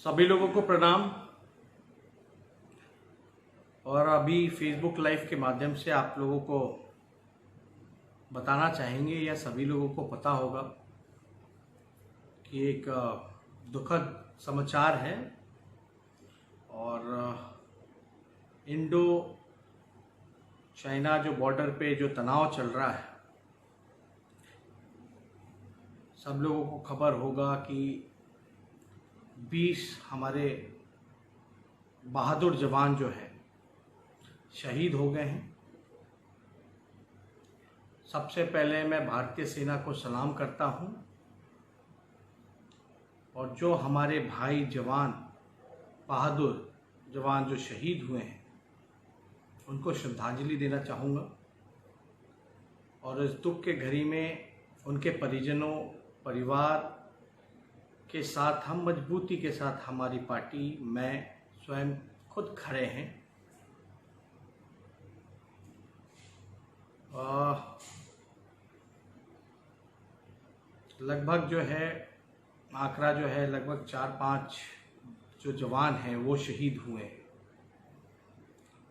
सभी लोगों को प्रणाम। और अभी फेसबुक लाइव के माध्यम से आप लोगों को बताना चाहेंगे या सभी लोगों को पता होगा कि एक दुखद समाचार है और इंडो चाइना जो बॉर्डर पे जो तनाव चल रहा है, सब लोगों को खबर होगा कि 20 हमारे बहादुर जवान जो है शहीद हो गए हैं। सबसे पहले मैं भारतीय सेना को सलाम करता हूं और जो हमारे भाई जवान बहादुर जवान जो शहीद हुए हैं उनको श्रद्धांजलि देना चाहूँगा। और इस दुख के घड़ी में उनके परिजनों परिवार के साथ हम मजबूती के साथ हमारी पार्टी मैं स्वयं खुद खड़े हैं। लगभग जो है आंकड़ा जो है लगभग 4-5 जो जवान हैं वो शहीद हुए हैं।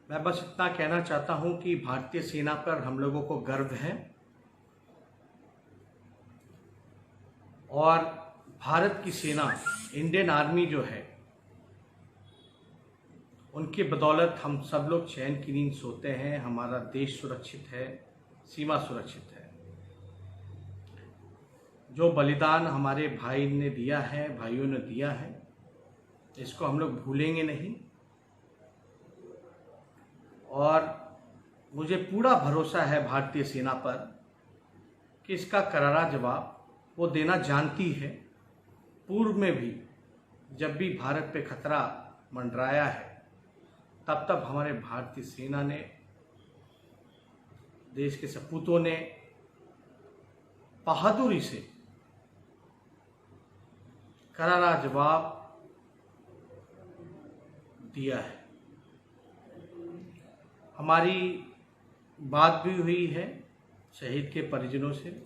मैं बस इतना कहना चाहता हूं कि भारतीय सेना पर हम लोगों को गर्व है और भारत की सेना इंडियन आर्मी जो है उनकी बदौलत हम सब लोग चैन की नींद सोते हैं। हमारा देश सुरक्षित है, सीमा सुरक्षित है। जो बलिदान हमारे भाई ने दिया है, भाइयों ने दिया है, इसको हम लोग भूलेंगे नहीं। और मुझे पूरा भरोसा है भारतीय सेना पर कि इसका करारा जवाब वो देना जानती है। पूर्व में भी जब भी भारत पे खतरा मंडराया है तब तब हमारे भारतीय सेना ने, देश के सपूतों ने बहादुरी से करारा जवाब दिया है। हमारी बात भी हुई है शहीद के परिजनों से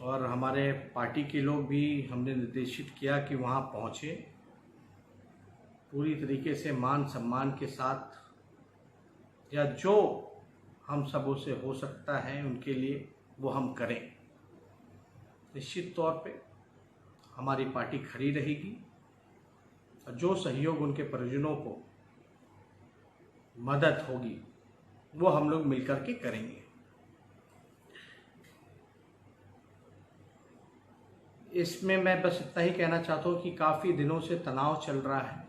और हमारे पार्टी के लोग भी हमने निर्देशित किया कि वहाँ पहुँचे, पूरी तरीके से मान सम्मान के साथ या जो हम सबों से हो सकता है उनके लिए वो हम करें। निश्चित तौर पे हमारी पार्टी खड़ी रहेगी और जो सहयोग उनके परिजनों को मदद होगी वो हम लोग मिलकर के करेंगे। इसमें मैं बस इतना ही कहना चाहता हूँ कि काफ़ी दिनों से तनाव चल रहा है।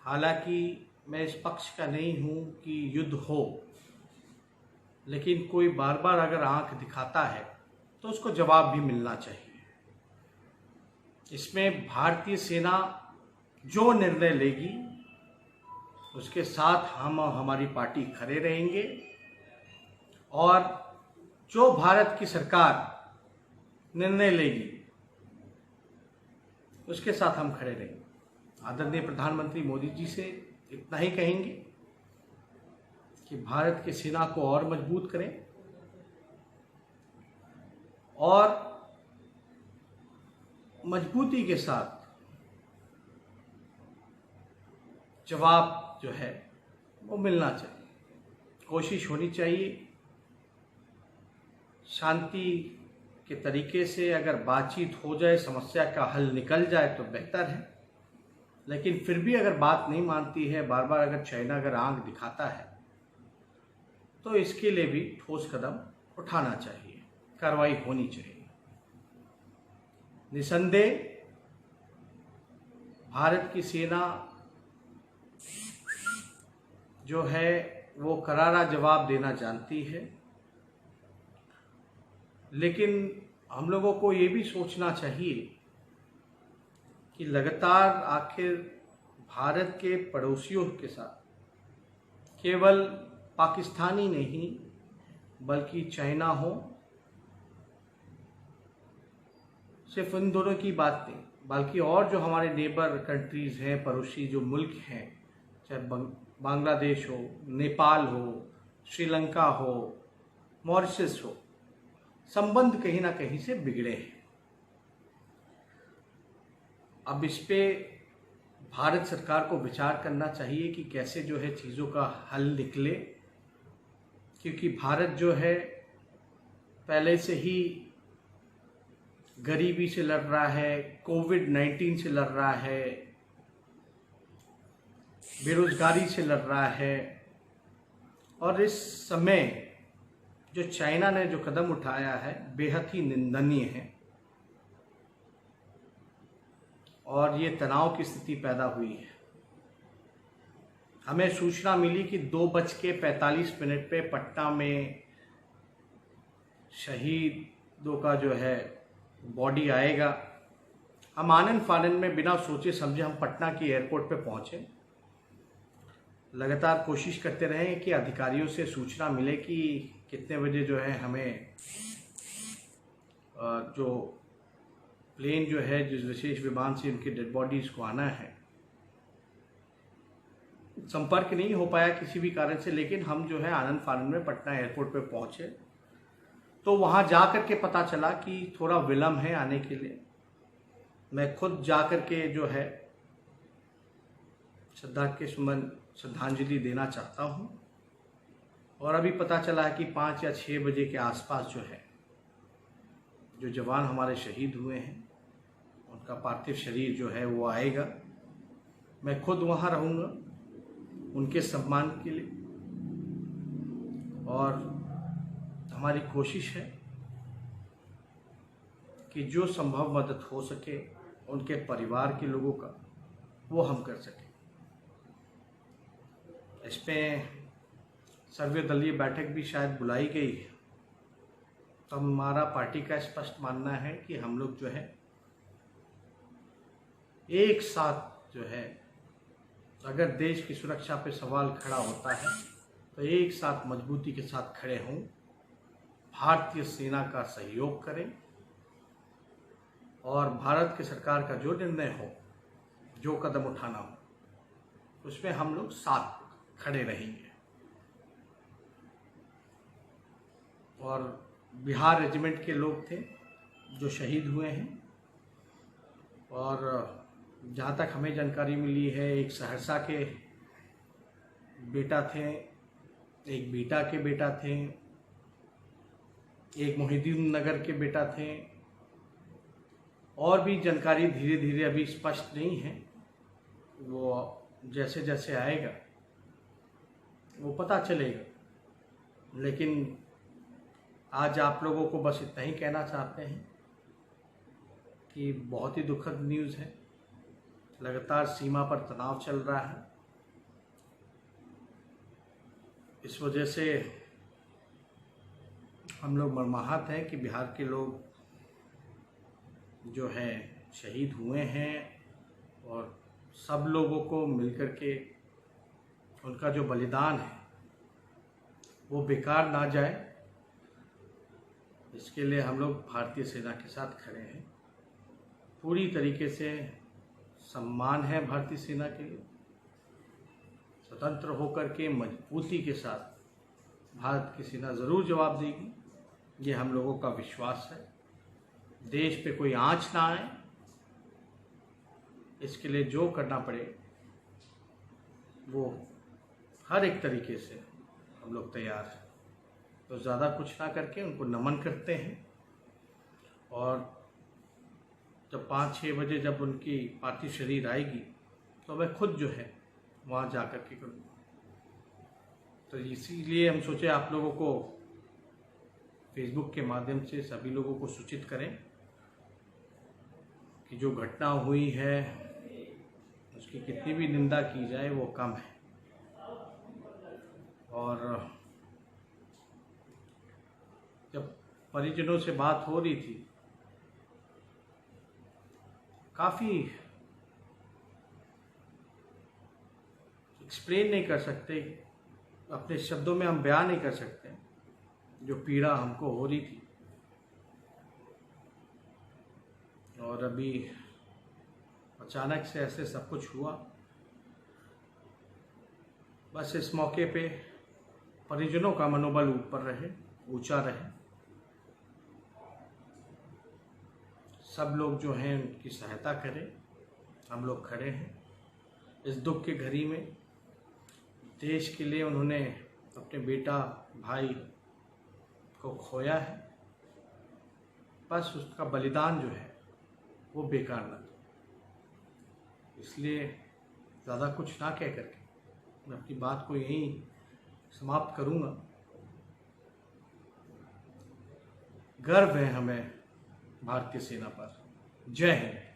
हालांकि मैं इस पक्ष का नहीं हूँ कि युद्ध हो, लेकिन कोई बार बार अगर आंख दिखाता है तो उसको जवाब भी मिलना चाहिए। इसमें भारतीय सेना जो निर्णय लेगी उसके साथ हम हमारी पार्टी खड़े रहेंगे और जो भारत की सरकार निर्णय लेगी उसके साथ हम खड़े रहेंगे। आदरणीय प्रधानमंत्री मोदी जी से इतना ही कहेंगे कि भारत की सेना को और मजबूत करें और मजबूती के साथ जवाब जो है वो मिलना चाहिए। कोशिश होनी चाहिए शांति के तरीके से, अगर बातचीत हो जाए, समस्या का हल निकल जाए तो बेहतर है। लेकिन फिर भी अगर बात नहीं मानती है, बार बार अगर चाइना अगर आंख दिखाता है तो इसके लिए भी ठोस कदम उठाना चाहिए, कार्रवाई होनी चाहिए। निसंदेह भारत की सेना जो है वो करारा जवाब देना जानती है, लेकिन हम लोगों को ये भी सोचना चाहिए कि लगातार आखिर भारत के पड़ोसियों के साथ केवल पाकिस्तानी नहीं बल्कि चाइना हो, सिर्फ इन दोनों की बात नहीं बल्कि और जो हमारे नेबर कंट्रीज़ हैं, पड़ोसी जो मुल्क हैं, चाहे बांग्लादेश हो, नेपाल हो, श्रीलंका हो, मॉरिशस हो, संबंध कहीं ना कहीं से बिगड़े हैं। अब इस पे भारत सरकार को विचार करना चाहिए कि कैसे जो है चीज़ों का हल निकले, क्योंकि भारत जो है पहले से ही गरीबी से लड़ रहा है, कोविड-19 से लड़ रहा है, बेरोजगारी से लड़ रहा है। और इस समय जो चाइना ने जो कदम उठाया है बेहद ही निंदनीय है और ये तनाव की स्थिति पैदा हुई है। हमें सूचना मिली कि 2:45 पे पटना में शहीदों का जो है बॉडी आएगा। हम आनन फानन में बिना सोचे समझे हम पटना की एयरपोर्ट पे पहुंचे। लगातार कोशिश करते रहे कि अधिकारियों से सूचना मिले कि कितने बजे जो है हमें जो प्लेन जो है जिस विशेष विमान से उनकी डेड बॉडीज को आना है। संपर्क नहीं हो पाया किसी भी कारण से, लेकिन हम जो है आनन फानन में पटना एयरपोर्ट पे पहुंचे तो वहां जाकर के पता चला कि थोड़ा विलम्ब है आने के लिए। मैं खुद जाकर के जो है श्रद्धांजलि देना चाहता हूं। और अभी पता चला है कि 5 या 6 बजे के आसपास जो है जो जवान हमारे शहीद हुए हैं उनका पार्थिव शरीर जो है वो आएगा। मैं खुद वहां रहूंगा उनके सम्मान के लिए और हमारी कोशिश है कि जो संभव मदद हो सके उनके परिवार के लोगों का वो हम कर सकें। इसमें सर्वदलीय बैठक भी शायद बुलाई गई है। तो हमारा पार्टी का स्पष्ट मानना है कि हम लोग जो है एक साथ जो है, अगर देश की सुरक्षा पे सवाल खड़ा होता है तो एक साथ मजबूती के साथ खड़े हों, भारतीय सेना का सहयोग करें और भारत की सरकार का जो निर्णय हो, जो कदम उठाना हो, उसमें हम लोग साथ खड़े रहेंगे। और बिहार रेजिमेंट के लोग थे जो शहीद हुए हैं और जहाँ तक हमें जानकारी मिली है एक सहरसा के बेटा थे, एक बीटा के बेटा थे, एक मोहिउद्दीन नगर के बेटा थे और भी जानकारी धीरे धीरे अभी स्पष्ट नहीं है। वो जैसे जैसे आएगा वो पता चलेगा। लेकिन आज आप लोगों को बस इतना ही कहना चाहते हैं कि बहुत ही दुखद न्यूज़ है। लगातार सीमा पर तनाव चल रहा है। इस वजह से हम लोग मर्माहत हैं कि बिहार के लोग जो हैं शहीद हुए हैं और सब लोगों को मिलकर के उनका जो बलिदान है वो बेकार ना जाए, इसके लिए हम लोग भारतीय सेना के साथ खड़े हैं। पूरी तरीके से सम्मान है भारतीय सेना के लिए। स्वतंत्र होकर के मजबूती के साथ भारत की सेना ज़रूर जवाब देगी, ये हम लोगों का विश्वास है। देश पे कोई आंच ना आए, इसके लिए जो करना पड़े वो हर एक तरीके से हम लोग तैयार हैं। तो ज़्यादा कुछ ना करके उनको नमन करते हैं और जब 5-6 बजे जब उनकी पार्थिव शरीर आएगी तो मैं खुद जो है वहाँ जा कर के करूँगा। तो इसीलिए हम सोचे आप लोगों को फेसबुक के माध्यम से सभी लोगों को सूचित करें कि जो घटना हुई है उसकी कितनी भी निंदा की जाए वो कम है। और जब परिजनों से बात हो रही थी, काफ़ी एक्सप्लेन नहीं कर सकते, अपने शब्दों में हम बयान नहीं कर सकते जो पीड़ा हमको हो रही थी। और अभी अचानक से ऐसे सब कुछ हुआ। बस इस मौके पे परिजनों का मनोबल ऊपर रहे, ऊंचा रहे। सब लोग जो हैं उनकी सहायता करें हम लोग खड़े हैं। इस दुख की घड़ी में देश के लिए उन्होंने अपने बेटा भाई को खोया है, बस उसका बलिदान जो है वो बेकार ना हो। इसलिए ज़्यादा कुछ ना कह करके मैं अपनी बात को यहीं समाप्त करूँगा। गर्व है हमें भारतीय सेना पर। जय हिंद।